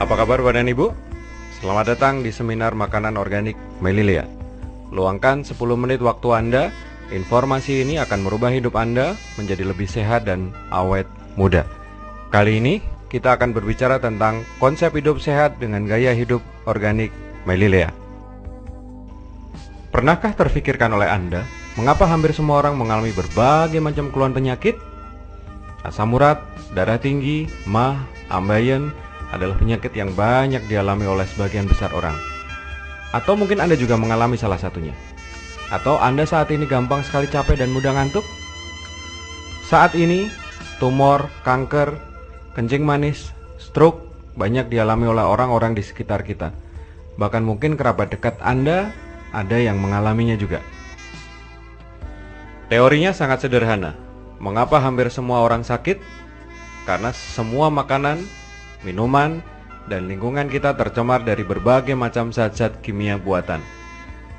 Apa kabar Bapak dan Ibu? Selamat datang di seminar makanan organik Melilea. Luangkan 10 menit waktu Anda. Informasi ini akan merubah hidup Anda menjadi lebih sehat dan awet muda. Kali ini kita akan berbicara tentang konsep hidup sehat dengan gaya hidup organik Melilea. Pernahkah terfikirkan oleh Anda mengapa hampir semua orang mengalami berbagai macam keluhan penyakit? Asam urat, darah tinggi, MAH, ambeien adalah penyakit yang banyak dialami oleh sebagian besar orang. Atau mungkin Anda juga mengalami salah satunya. Atau Anda saat ini gampang sekali capek dan mudah ngantuk? Saat ini, tumor, kanker, kencing manis, stroke banyak dialami oleh orang-orang di sekitar kita. Bahkan mungkin kerabat dekat Anda ada yang mengalaminya juga. Teorinya sangat sederhana. Mengapa hampir semua orang sakit? Karena semua makanan, minuman, dan lingkungan kita tercemar dari berbagai macam zat-zat kimia buatan.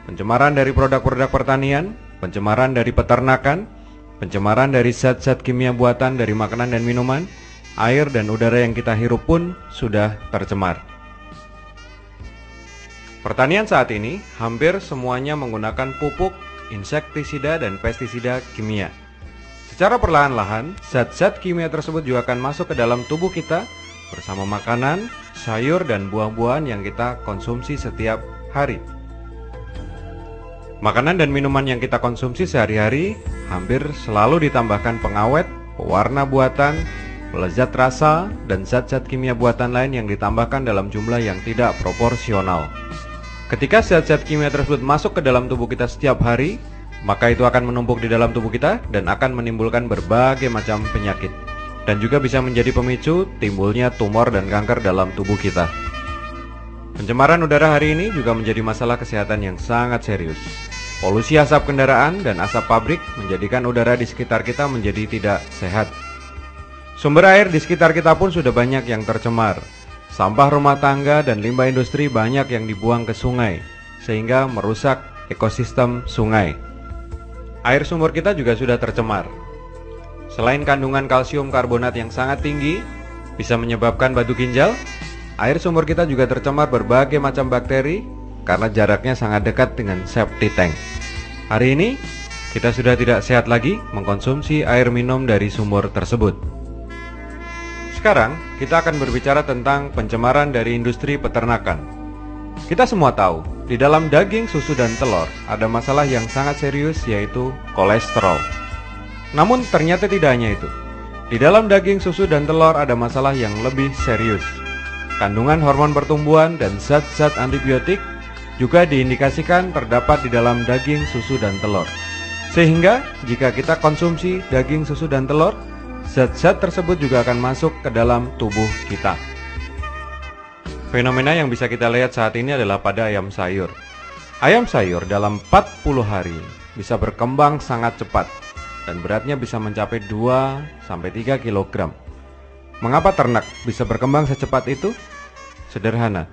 Pencemaran dari produk-produk pertanian, pencemaran dari peternakan, pencemaran dari zat-zat kimia buatan dari makanan dan minuman, air dan udara yang kita hirup pun sudah tercemar. Pertanian saat ini hampir semuanya menggunakan pupuk, insektisida, dan pestisida kimia. Secara perlahan-lahan, zat-zat kimia tersebut juga akan masuk ke dalam tubuh kita bersama makanan, sayur, dan buah-buahan yang kita konsumsi setiap hari. Makanan dan minuman yang kita konsumsi sehari-hari hampir selalu ditambahkan pengawet, pewarna buatan, pelezat rasa, dan zat-zat kimia buatan lain yang ditambahkan dalam jumlah yang tidak proporsional. Ketika zat-zat kimia tersebut masuk ke dalam tubuh kita setiap hari, maka itu akan menumpuk di dalam tubuh kita dan akan menimbulkan berbagai macam penyakit. Dan juga bisa menjadi pemicu timbulnya tumor dan kanker dalam tubuh kita. Pencemaran udara hari ini juga menjadi masalah kesehatan yang sangat serius. Polusi asap kendaraan dan asap pabrik menjadikan udara di sekitar kita menjadi tidak sehat. Sumber air di sekitar kita pun sudah banyak yang tercemar. Sampah rumah tangga dan limbah industri banyak yang dibuang ke sungai, sehingga merusak ekosistem sungai. Air sumur kita juga sudah tercemar. Selain kandungan kalsium karbonat yang sangat tinggi, bisa menyebabkan batu ginjal, air sumur kita juga tercemar berbagai macam bakteri karena jaraknya sangat dekat dengan septic tank. Hari ini, kita sudah tidak sehat lagi mengkonsumsi air minum dari sumur tersebut. Sekarang, kita akan berbicara tentang pencemaran dari industri peternakan. Kita semua tahu, di dalam daging, susu, dan telur ada masalah yang sangat serius yaitu kolesterol. Namun ternyata tidak hanya itu. Di dalam daging, susu, dan telur ada masalah yang lebih serius. Kandungan hormon pertumbuhan dan zat-zat antibiotik juga diindikasikan terdapat di dalam daging, susu, dan telur. Sehingga jika kita konsumsi daging, susu, dan telur, zat-zat tersebut juga akan masuk ke dalam tubuh kita. Fenomena yang bisa kita lihat saat ini adalah pada ayam sayur. Ayam sayur dalam 40 hari bisa berkembang sangat cepat dan beratnya bisa mencapai 2-3 kg. Mengapa ternak bisa berkembang secepat itu? Sederhana.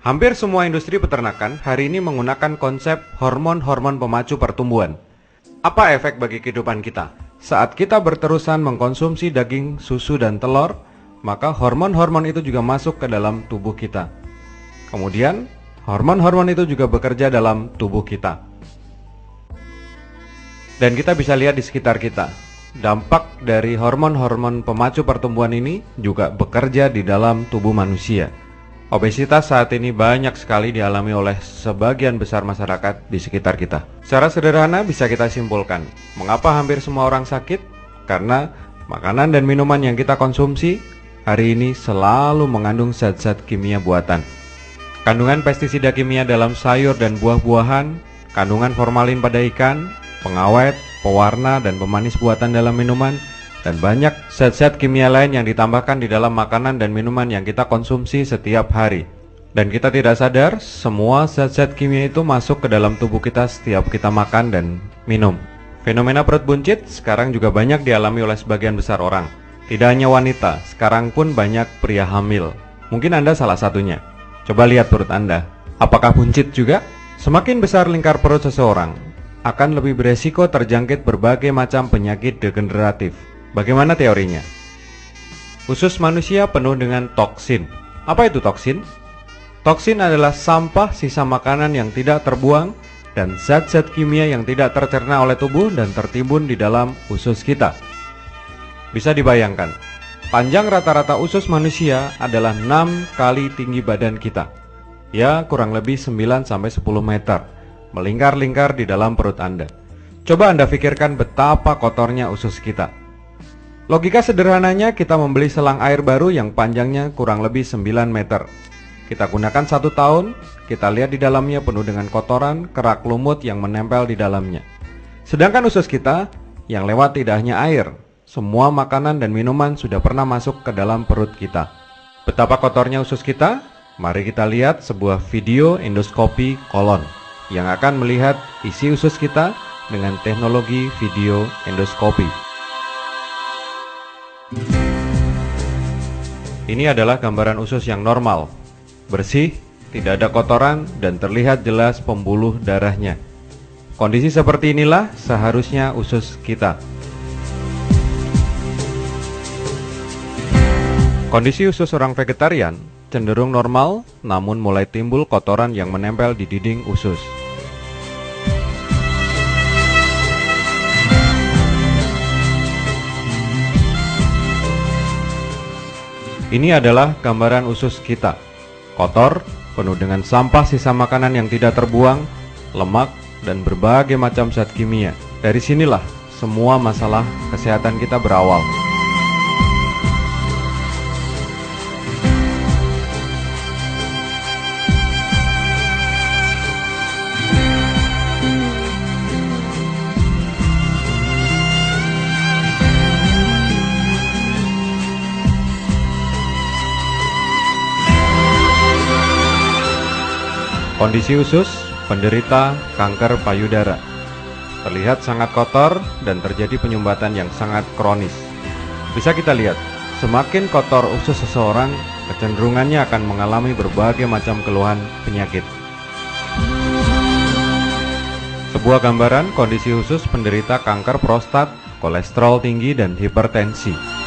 Hampir semua industri peternakan hari ini menggunakan konsep hormon-hormon pemacu pertumbuhan. Apa efek bagi kehidupan kita? Saat kita berterusan mengkonsumsi daging, susu, dan telur, maka hormon-hormon itu juga masuk ke dalam tubuh kita. Kemudian, hormon-hormon itu juga bekerja dalam tubuh kita. Dan kita bisa lihat di sekitar kita, dampak dari hormon-hormon pemacu pertumbuhan ini juga bekerja di dalam tubuh manusia. Obesitas saat ini banyak sekali dialami oleh sebagian besar masyarakat di sekitar kita. Secara sederhana bisa kita simpulkan, mengapa hampir semua orang sakit? Karena makanan dan minuman yang kita konsumsi hari ini selalu mengandung zat-zat kimia buatan. Kandungan pestisida kimia dalam sayur dan buah-buahan, kandungan formalin pada ikan, pengawet, pewarna, dan pemanis buatan dalam minuman, dan banyak zat-zat kimia lain yang ditambahkan di dalam makanan dan minuman yang kita konsumsi setiap hari. Dan kita tidak sadar, semua zat-zat kimia itu masuk ke dalam tubuh kita setiap kita makan dan minum. Fenomena perut buncit sekarang juga banyak dialami oleh sebagian besar orang. Tidak hanya wanita, sekarang pun banyak pria hamil. Mungkin Anda salah satunya. Coba lihat perut Anda. Apakah buncit juga? Semakin besar lingkar perut seseorang, akan lebih beresiko terjangkit berbagai macam penyakit degeneratif. Bagaimana teorinya? Usus manusia penuh dengan toksin. Apa itu toksin? Toksin adalah sampah sisa makanan yang tidak terbuang dan zat-zat kimia yang tidak tercerna oleh tubuh dan tertimbun di dalam usus kita. Bisa dibayangkan, panjang rata-rata usus manusia adalah 6 kali tinggi badan kita. Ya, kurang lebih 9-10 meter, melingkar-lingkar di dalam perut Anda. Coba Anda pikirkan betapa kotornya usus kita. Logika sederhananya, kita membeli selang air baru yang panjangnya kurang lebih 9 meter. Kita gunakan 1 tahun, kita lihat di dalamnya penuh dengan kotoran, kerak lumut yang menempel di dalamnya. Sedangkan usus kita, yang lewat tidak hanya air, semua makanan dan minuman sudah pernah masuk ke dalam perut kita. Betapa kotornya usus kita? Mari kita lihat sebuah video endoskopi kolon yang akan melihat isi usus kita dengan teknologi video endoskopi. Ini adalah gambaran usus yang normal, bersih, tidak ada kotoran, dan terlihat jelas pembuluh darahnya. Kondisi seperti inilah seharusnya usus kita. Kondisi usus orang vegetarian cenderung normal, namun mulai timbul kotoran yang menempel di dinding usus. Ini adalah gambaran usus kita. Kotor, penuh dengan sampah sisa makanan yang tidak terbuang, lemak, dan berbagai macam zat kimia. Dari sinilah semua masalah kesehatan kita berawal. Kondisi usus penderita kanker payudara. Terlihat sangat kotor dan terjadi penyumbatan yang sangat kronis. Bisa kita lihat, semakin kotor usus seseorang, kecenderungannya akan mengalami berbagai macam keluhan penyakit. Sebuah gambaran kondisi usus penderita kanker prostat, kolesterol tinggi, dan hipertensi.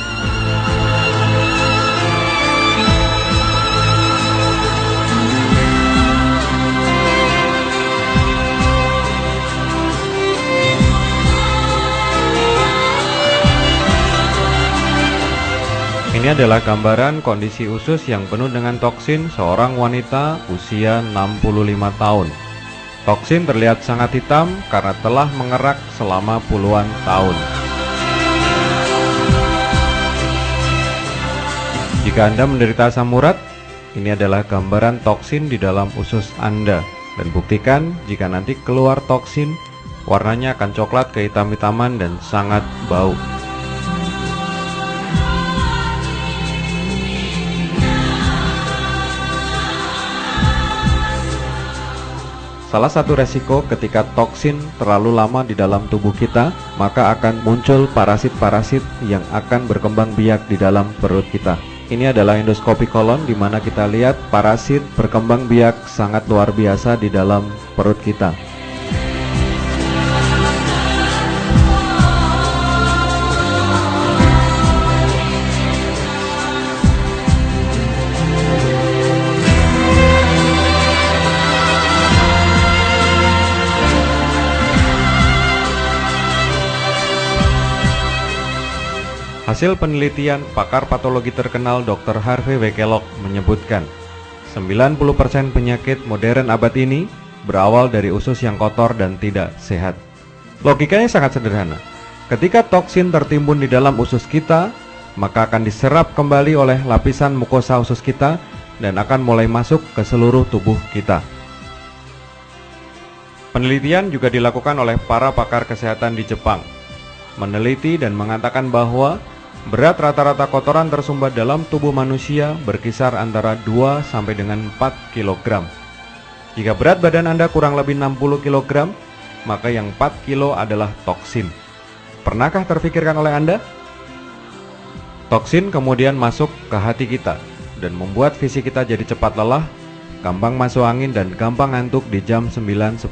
Ini adalah gambaran kondisi usus yang penuh dengan toksin seorang wanita usia 65 tahun. Toksin terlihat sangat hitam karena telah mengerak selama puluhan tahun. Jika Anda menderita asam urat, ini adalah gambaran toksin di dalam usus Anda. Dan buktikan jika nanti keluar toksin, warnanya akan coklat kehitam-hitaman dan sangat bau. Salah satu resiko ketika toksin terlalu lama di dalam tubuh kita, maka akan muncul parasit-parasit yang akan berkembang biak di dalam perut kita. Ini adalah endoskopi kolon di mana kita lihat parasit berkembang biak sangat luar biasa di dalam perut kita. Hasil penelitian pakar patologi terkenal Dr. Harvey W. Kellogg menyebutkan 90% penyakit modern abad ini berawal dari usus yang kotor dan tidak sehat. Logikanya sangat sederhana. Ketika toksin tertimbun di dalam usus kita, maka akan diserap kembali oleh lapisan mukosa usus kita dan akan mulai masuk ke seluruh tubuh kita. Penelitian juga dilakukan oleh para pakar kesehatan di Jepang. Meneliti dan mengatakan bahwa berat rata-rata kotoran tersumbat dalam tubuh manusia berkisar antara 2 sampai dengan 4 kg. Jika berat badan Anda kurang lebih 60 kg, maka yang 4 kg adalah toksin. Pernahkah terfikirkan oleh Anda? Toksin kemudian masuk ke hati kita dan membuat fisik kita jadi cepat lelah, gampang masuk angin dan gampang ngantuk di jam 9-10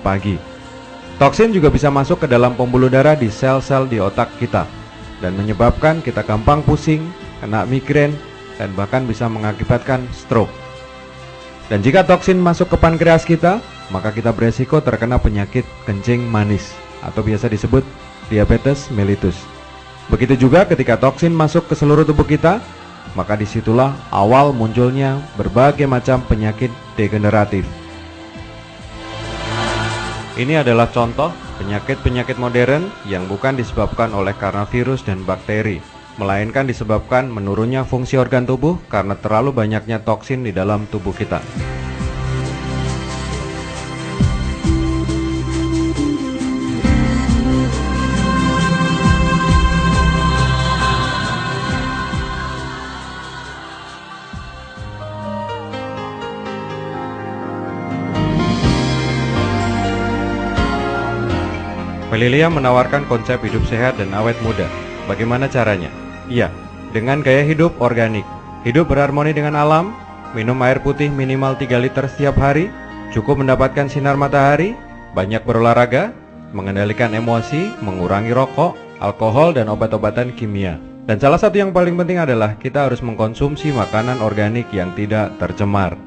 pagi. Toksin juga bisa masuk ke dalam pembuluh darah di sel-sel di otak kita dan menyebabkan kita gampang pusing, kena migrain, dan bahkan bisa mengakibatkan stroke. Dan jika toksin masuk ke pankreas kita, maka kita beresiko terkena penyakit kencing manis atau biasa disebut diabetes mellitus. Begitu juga ketika toksin masuk ke seluruh tubuh kita, maka disitulah awal munculnya berbagai macam penyakit degeneratif. Ini adalah contoh penyakit-penyakit modern yang bukan disebabkan oleh karena virus dan bakteri, melainkan disebabkan menurunnya fungsi organ tubuh karena terlalu banyaknya toksin di dalam tubuh kita. Melilia menawarkan konsep hidup sehat dan awet muda. Bagaimana caranya? Iya, dengan gaya hidup organik. Hidup berharmoni dengan alam, minum air putih minimal 3 liter setiap hari, cukup mendapatkan sinar matahari, banyak berolahraga, mengendalikan emosi, mengurangi rokok, alkohol, dan obat-obatan kimia. Dan salah satu yang paling penting adalah kita harus mengkonsumsi makanan organik yang tidak tercemar.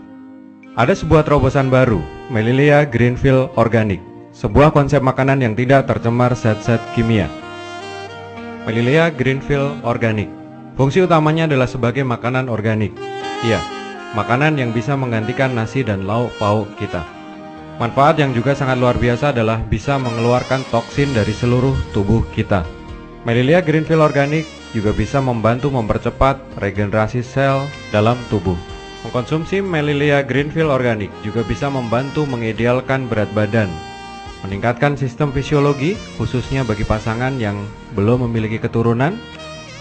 Ada sebuah terobosan baru, Melilia Greenfield Organic. Sebuah konsep makanan yang tidak tercemar zat-zat kimia. Melilia Greenfield Organic. Fungsi utamanya adalah sebagai makanan organik. Iya, makanan yang bisa menggantikan nasi dan lauk pauk kita. Manfaat yang juga sangat luar biasa adalah bisa mengeluarkan toksin dari seluruh tubuh kita. Melilia Greenfield Organic juga bisa membantu mempercepat regenerasi sel dalam tubuh. Mengkonsumsi Melilia Greenfield Organic juga bisa membantu mengidealkan berat badan, meningkatkan sistem fisiologi, khususnya bagi pasangan yang belum memiliki keturunan,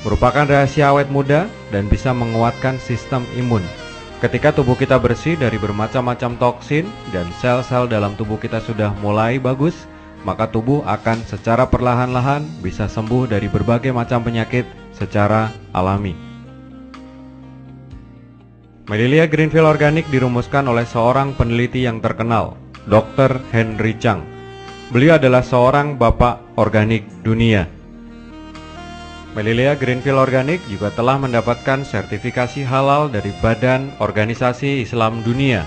merupakan rahasia awet muda, dan bisa menguatkan sistem imun. Ketika tubuh kita bersih dari bermacam-macam toksin dan sel-sel dalam tubuh kita sudah mulai bagus, maka tubuh akan secara perlahan-lahan bisa sembuh dari berbagai macam penyakit secara alami. Melilia Greenfield Organic dirumuskan oleh seorang peneliti yang terkenal, Dr. Henry Chang. Beliau adalah seorang bapak organik dunia. Melilia Greenfield Organic juga telah mendapatkan sertifikasi halal dari Badan Organisasi Islam Dunia.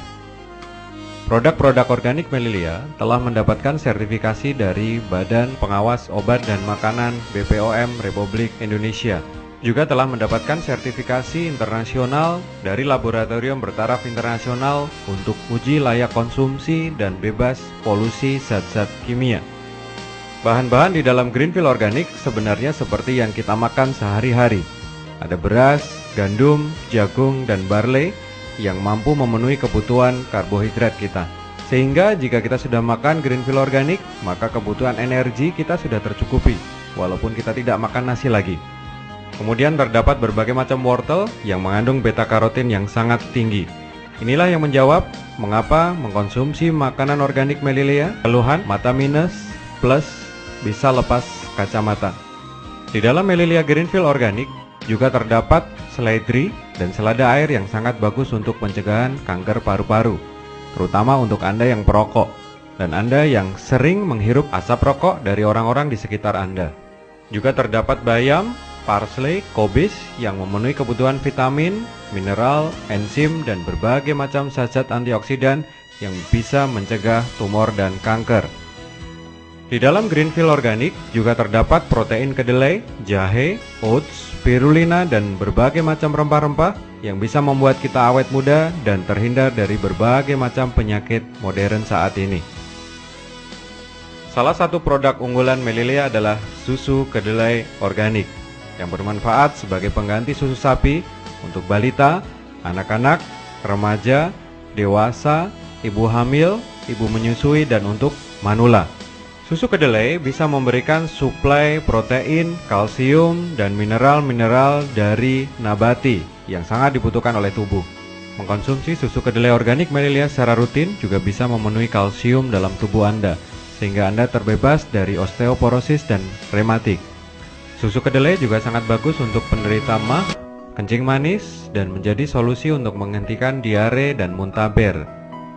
Produk-produk organik Melilia telah mendapatkan sertifikasi dari Badan Pengawas Obat dan Makanan BPOM Republik Indonesia. Juga telah mendapatkan sertifikasi internasional dari laboratorium bertaraf internasional untuk uji layak konsumsi dan bebas polusi zat-zat kimia. Bahan-bahan di dalam Greenfield Organic sebenarnya seperti yang kita makan sehari-hari. Ada beras, gandum, jagung, dan barley yang mampu memenuhi kebutuhan karbohidrat kita. Sehingga jika kita sudah makan Greenfield Organic, maka kebutuhan energi kita sudah tercukupi, walaupun kita tidak makan nasi lagi. Kemudian terdapat berbagai macam wortel yang mengandung beta-karotin yang sangat tinggi. Inilah yang menjawab mengapa mengkonsumsi makanan organik Melilia, keluhan mata minus plus bisa lepas kacamata. Di dalam Melilia Greenfield Organic juga terdapat seledri dan selada air yang sangat bagus untuk pencegahan kanker paru-paru, terutama untuk Anda yang perokok dan Anda yang sering menghirup asap rokok dari orang-orang di sekitar Anda. Juga terdapat bayam, parsley, kobis yang memenuhi kebutuhan vitamin, mineral, enzim, dan berbagai macam zat-zat antioksidan yang bisa mencegah tumor dan kanker. Di dalam Greenfield Organic juga terdapat protein kedelai, jahe, oats, spirulina, dan berbagai macam rempah-rempah yang bisa membuat kita awet muda dan terhindar dari berbagai macam penyakit modern saat ini. Salah satu produk unggulan Melilia adalah susu kedelai organik yang bermanfaat sebagai pengganti susu sapi untuk balita, anak-anak, remaja, dewasa, ibu hamil, ibu menyusui, dan untuk manula. Susu kedelai bisa memberikan suplai protein, kalsium, dan mineral-mineral dari nabati yang sangat dibutuhkan oleh tubuh. Mengkonsumsi susu kedelai organik Melilia secara rutin juga bisa memenuhi kalsium dalam tubuh Anda, sehingga Anda terbebas dari osteoporosis dan rematik. Susu kedelai juga sangat bagus untuk penderita MAH, kencing manis, dan menjadi solusi untuk menghentikan diare dan muntaber.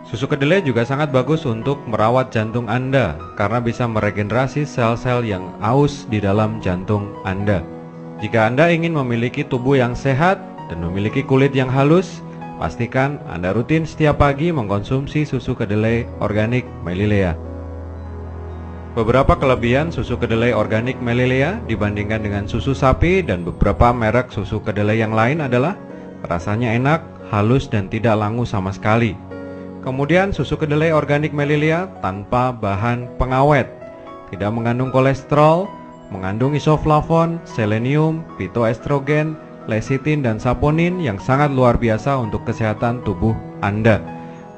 Susu kedelai juga sangat bagus untuk merawat jantung Anda karena bisa meregenerasi sel-sel yang aus di dalam jantung Anda. Jika Anda ingin memiliki tubuh yang sehat dan memiliki kulit yang halus, pastikan Anda rutin setiap pagi mengkonsumsi susu kedelai organik Melilea. Beberapa kelebihan susu kedelai organik Melilea dibandingkan dengan susu sapi dan beberapa merek susu kedelai yang lain adalah rasanya enak, halus, dan tidak langu sama sekali. Kemudian susu kedelai organik Melilea tanpa bahan pengawet, tidak mengandung kolesterol, mengandung isoflavon, selenium, phytoestrogen, lecithin, dan saponin yang sangat luar biasa untuk kesehatan tubuh Anda.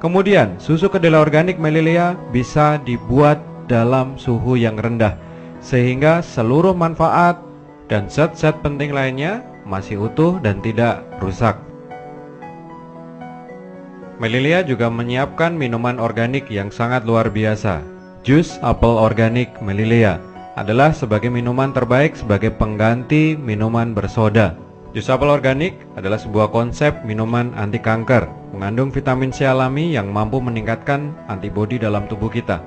Kemudian susu kedelai organik Melilea bisa dibuat dalam suhu yang rendah, sehingga seluruh manfaat dan zat-zat penting lainnya masih utuh dan tidak rusak. Melilea juga menyiapkan minuman organik yang sangat luar biasa. Jus apel organik Melilea adalah sebagai minuman terbaik sebagai pengganti minuman bersoda. Jus apel organik adalah sebuah konsep minuman anti kanker, mengandung vitamin C alami yang mampu meningkatkan antibodi dalam tubuh kita.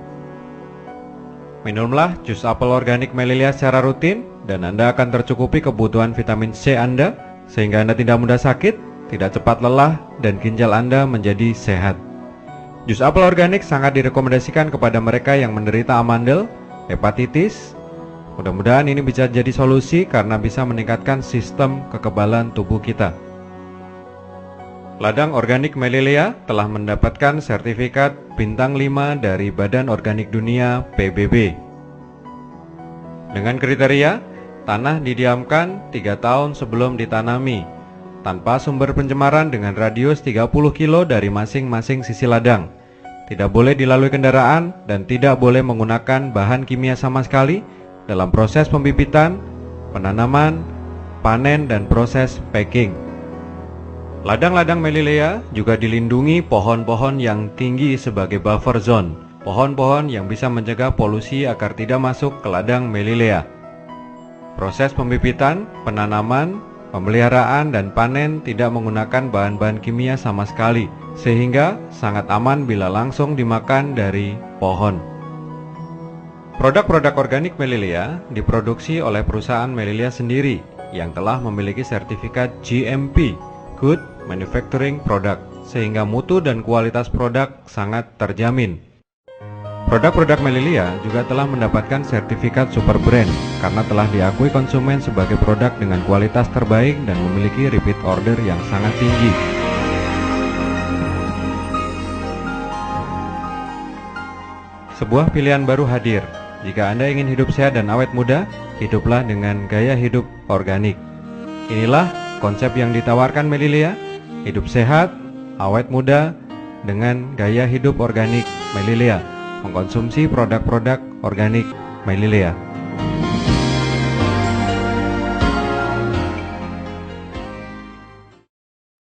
Minumlah jus apel organik Melilea secara rutin dan Anda akan tercukupi kebutuhan vitamin C Anda, sehingga Anda tidak mudah sakit, tidak cepat lelah, dan ginjal Anda menjadi sehat. Jus apel organik sangat direkomendasikan kepada mereka yang menderita amandel, hepatitis. Mudah-mudahan ini bisa jadi solusi karena bisa meningkatkan sistem kekebalan tubuh kita. Ladang organik Melilea telah mendapatkan sertifikat bintang 5 dari Badan Organik Dunia PBB. Dengan kriteria, tanah didiamkan 3 tahun sebelum ditanami, tanpa sumber pencemaran dengan radius 30 kilo dari masing-masing sisi ladang. Tidak boleh dilalui kendaraan dan tidak boleh menggunakan bahan kimia sama sekali dalam proses pembibitan, penanaman, panen, dan proses packing. Ladang-ladang Melilea juga dilindungi pohon-pohon yang tinggi sebagai buffer zone, pohon-pohon yang bisa mencegah polusi agar tidak masuk ke ladang Melilea. Proses pembibitan, penanaman, pemeliharaan, dan panen tidak menggunakan bahan-bahan kimia sama sekali, sehingga sangat aman bila langsung dimakan dari pohon. Produk-produk organik Melilea diproduksi oleh perusahaan Melilea sendiri yang telah memiliki sertifikat GMP, Good Manufacturing Product, sehingga mutu dan kualitas produk sangat terjamin. Produk-produk Melilea juga telah mendapatkan sertifikat Super Brand karena telah diakui konsumen sebagai produk dengan kualitas terbaik dan memiliki repeat order yang sangat tinggi. Sebuah pilihan baru hadir. Jika Anda ingin hidup sehat dan awet muda, hiduplah dengan gaya hidup organik. Inilah konsep yang ditawarkan Melilea, hidup sehat, awet muda, dengan gaya hidup organik Melilea. Mengkonsumsi produk-produk organik Melilea.